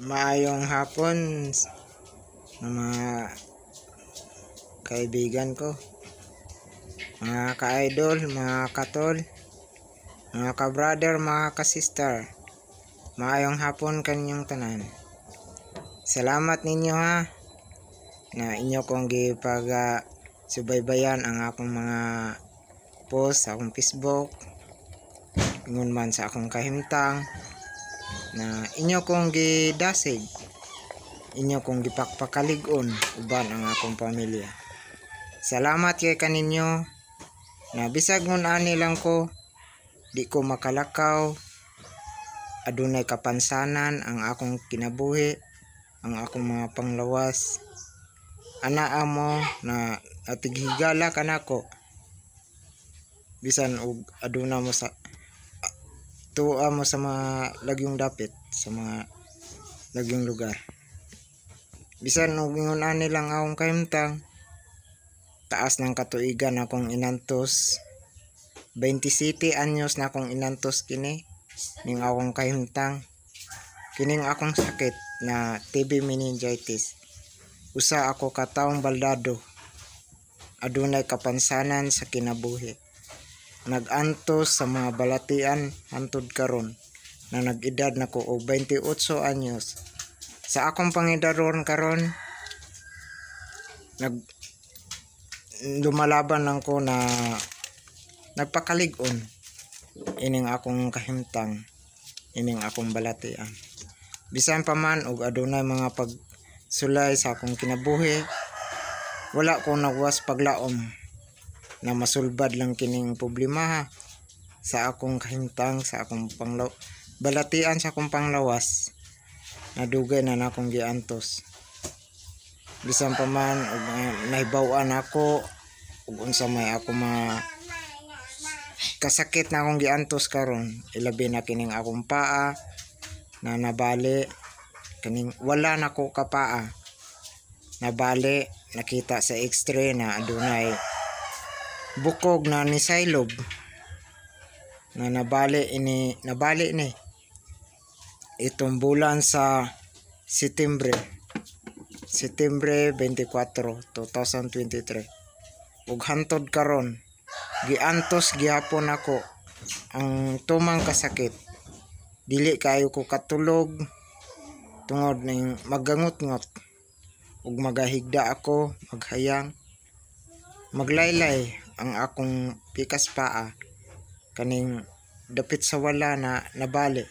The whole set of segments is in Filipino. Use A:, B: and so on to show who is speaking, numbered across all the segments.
A: Maayong hapon mga kaibigan ko, mga ka-idol, mga katol, mga ka-brother, mga ka-sister. Maayong hapon kanyang tanan. Salamat ninyo ha na inyo kong gipag subaybayan ang akong mga post sa akong Facebook, ingon man sa akong kahimtang na inyo kong gidasig, inyo kong gipakpakalig-on uban ang akong pamilya. Salamat kay kaninyo na bisag ngun ani lang ko, di ko makalakaw, adunay kapansanan ang akong kinabuhi, ang akong mga panglawas. Anaa mo na atighigala kanako bisan og aduna mo sa tuwa mo sa mga lagyong dapit, sa mga lagyong lugar. Bisan og ingon ani lang akong kahimtang, taas ng katuigan akong inantos, 27 anyos na akong inantos kini ning akong kahimtang. Kining akong sakit na TB meningitis, usa ako ka taong baldado, adunay kapansanan sa kinabuhi. Nag-antos sa mga balatian hantod karon na nag-edad nako og 28 anyos. Sa akong pangidaron karon, lumalaban lang ko na nagpakalig-on ining akong kahimtang, ining akong balatian. Bisan pa man og adunay mga pagsulay sa akong kinabuhi, wala ko nagwas paglaom na masulbad lang kining problema sa akong kahimtang, sa akong balatian, sa akong panglawas. Nadugay na akong giantos. Bisan pa man og nahibaw-an ako ug unsa may ako kasakit na akong giantos karon, ilabi na kining akong paa na nabali, kining wala nako ka paa nabali, nakita sa x-ray na adunay bukog na ni Silob na nabali ni itong bulan sa Setyembre 24, 2023. Ug hantod karon giantos gihapon ako ang tumang kasakit. Dili kayo ko katulog tungod ning magangot-ngot ug magahigda ako, maghayang, maglaylay ang akong pikas paa kaning dapit sa wala na nabali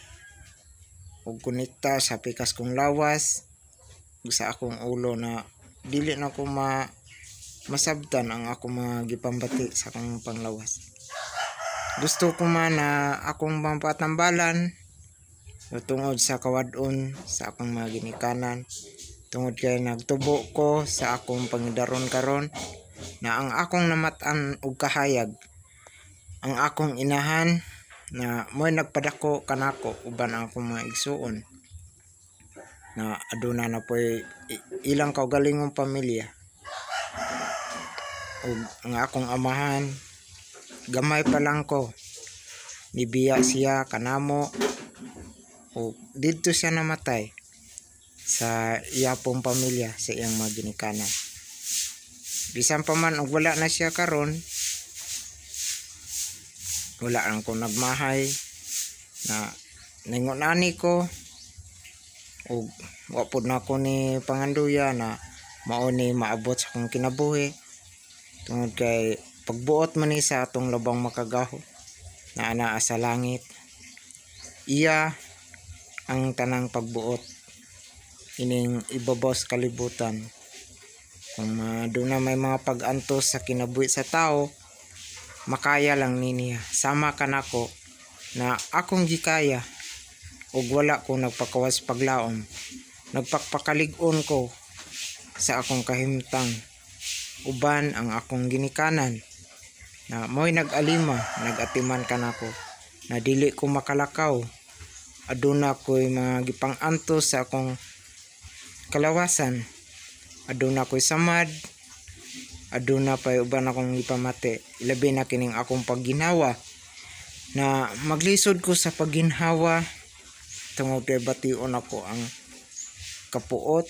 A: ug konekta sa pikas kong lawas ug sa akong ulo na dili na ko masabtan ang akong mga gipambati sa akong panglawas. Gusto ko man na akong mapatambalan tungod sa kawadon sa akong mga ginikanan, tungod kay nagtubo ko sa akong pangidaron karon na ang akong namatan og kahayag, ang akong inahan na mo'y nagpadako kanako uban ang akong mga igsuon na aduna na po'y ilang kaugalingong pamilya. Ug ang akong amahan, gamay pa lang ko, nibiya siya kanamo ug didto siya namatay sa iyapong pamilya, sa iyang mga ginikanan. Bisan pa man og wala na siya karon, wala lang ko nagmahay na ningon ani ko ug wa pud na ko ni panganduya na mao ni maabot sa akong kinabuhi, tungod kay pagbuot man ni sa atong labang makagaho na anaa sa langit, iya ang tanang pagbuot ining ibabaw sa kalibutan. Kung doon na may mga pag-antos sa kinabuhi sa tao, makaya lang niya. Sama ka nako na akong gikaya ug wala ko nagpakawas paglaom. Nagpakpakalig-on ko sa akong kahimtang uban ang akong ginikanan na mo'y nag-alima, nag-atiman ka nako na dili ko makalakaw. Aduna ko'y mga gipang-antos sa akong kalawasan, aduna ko'y samad, aduna pa'y uban akong ipamati. Ilabi na kining akong pagginhawa na maglisod ko sa pagginhawa tungod kay bation ako ang kapuot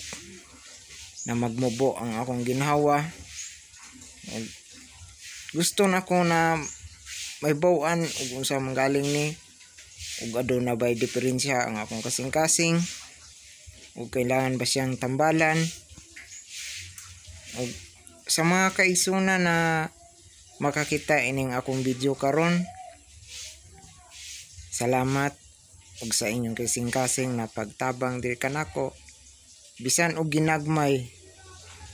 A: na magmubo ang akong ginhawa. Gusto na ko na may bawaan ug unsa manggaling ni ug aduna bay diferensya ang akong kasing-kasing ug kailangan ba siyang tambalan. Ug sa mga kaigsunan na makakita ining akong video karon, salamat ug sa inyong kasing-kasing na pagtabang diri kanako bisan og ginagmay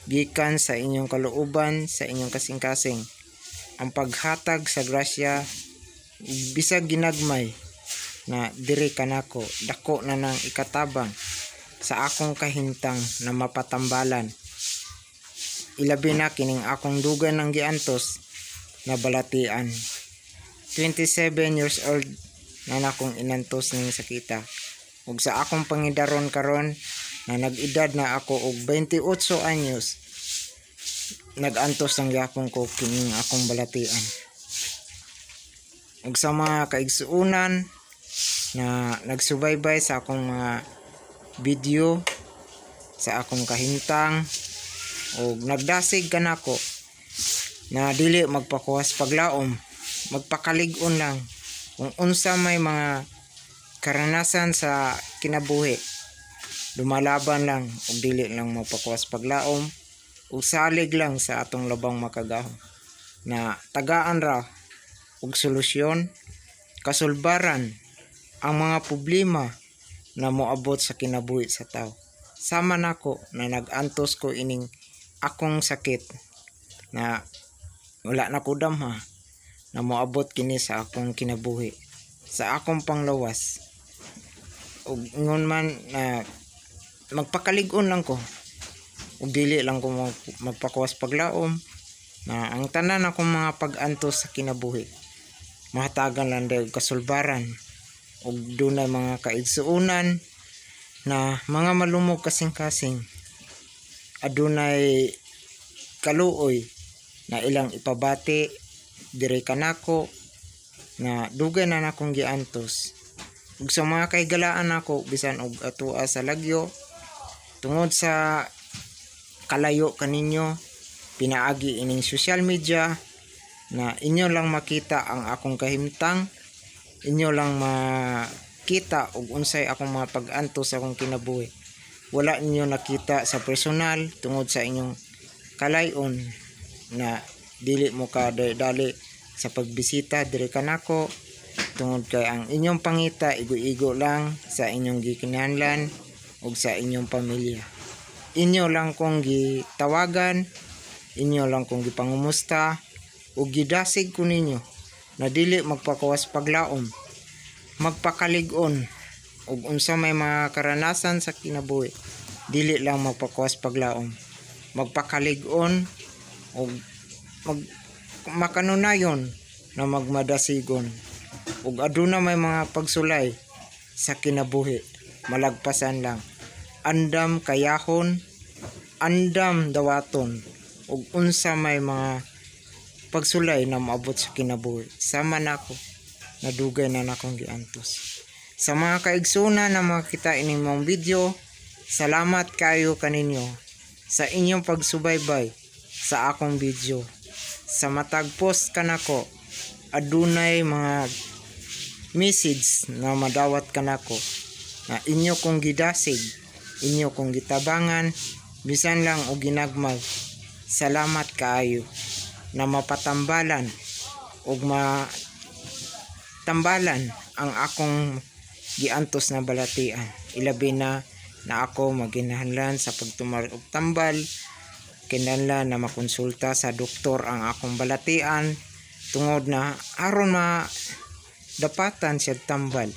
A: gikan sa inyong kalooban, sa inyong kasing-kasing. Ang paghatag sa grasya bisag ginagmay na diri kanako dako na nang ikatabang sa akong kahimtang na mapatambalan. Ilabi na kining akong dugan ng giantos na balatian. 27 years old na nakong inantos ning sakita. Ug sa akong pangidaron karon na nag-edad na ako og 28 anyos, nag-antos ng yapon ko kining akong balatian. Ug sa mga kaigsuunan na nagsubaybay sa akong mga video, sa akong kahimtang, ug nagdasig kanako na dili magpakuwas paglaom, magpakalig-on lang kung unsa may mga karanasan sa kinabuhi. Lumalaban lang ug dili lang magpakuwas paglaom ug salig lang sa atong labang makagahom na tagaan ra ug solusyon, kasulbaran ang mga problema na moabot sa kinabuhi sa tao. Sama nako na nag-antos ko ining akong sakit na wala na ko damha na moabot kini sa akong kinabuhi, sa akong panglawas. Ug ingon man na magpakalig-on lang ko ug dili lang ko magpakuwas paglaom na ang tanan akong mga pag-antos sa kinabuhi mahatagan lang daw kasulbaran ug dunay mga kaigsuunan na mga malumog kasing-kasing adunay kaluoy na ilang ipabati diri kanako na dugay na nakong giantos. Ug sa mga kaigalaan nako bisan og atua sa lagyo tungod sa kalayo kaninyo, pinaagi ining social media na inyo lang makita ang akong kahimtang, inyo lang makita og unsay akong mga pag-antos sa akong kinabuhi. Wala ninyo nakita sa personal tungod sa inyong kalayon na dili mo ka dali sa pagbisita diri kanako tungod kay ang inyong pangita igo-igo lang sa inyong gikinahanglan ug sa inyong pamilya. Inyo lang kong gitawagan, inyo lang kong gipangumusta ug gidasig ko ninyo na dili magpakuwas paglaom, magpakalig-on ug unsa may mga karanasan sa kinabuhi, dili lang magpakuwas paglaom, magpakalig-on ug makanunayon na magmadasigon ug aduna may mga pagsulay sa kinabuhi, malagpasan lang, andam kayahon, andam dawaton ug unsa may mga pagsulay na maabot sa kinabuhi. Sama nako na dugay na nakong giantos. Sa mga kaigsunan na makita ining mong video, salamat kayo kaninyo sa inyong pagsubaybay sa akong video. Sa matag post kanako adunay mga message na madawat kanako na inyo kong gidasig, inyo kong gitabangan bisan lang og ginagmay. Salamat kaayo na mapatambalan ug matambalan ang akong giantos na balatian. Ilabi na ako maginahanglan sa pagtumar og tambal, kinahanglan na makonsulta sa doktor ang akong balatian tungod na aron dapatan siya tambal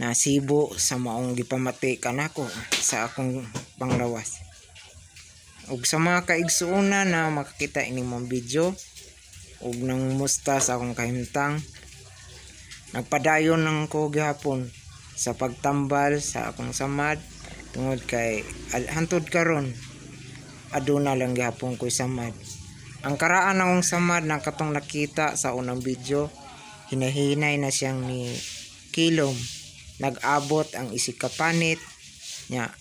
A: na sibo sa maong gipamati kanako sa akong panglawas. Ug sa mga kaigsuuna na makakita ining mong video ug nang musta sa akong kahimtang, nagpadayon lang ko gihapon sa pagtambal sa akong samad tungod kay hantod karon aduna lang gihapon ko samad. Ang karaan akong samad na katong nakita sa unang video, hinahinay na siyang ni kilom, nag-abot ang isig kapanit nya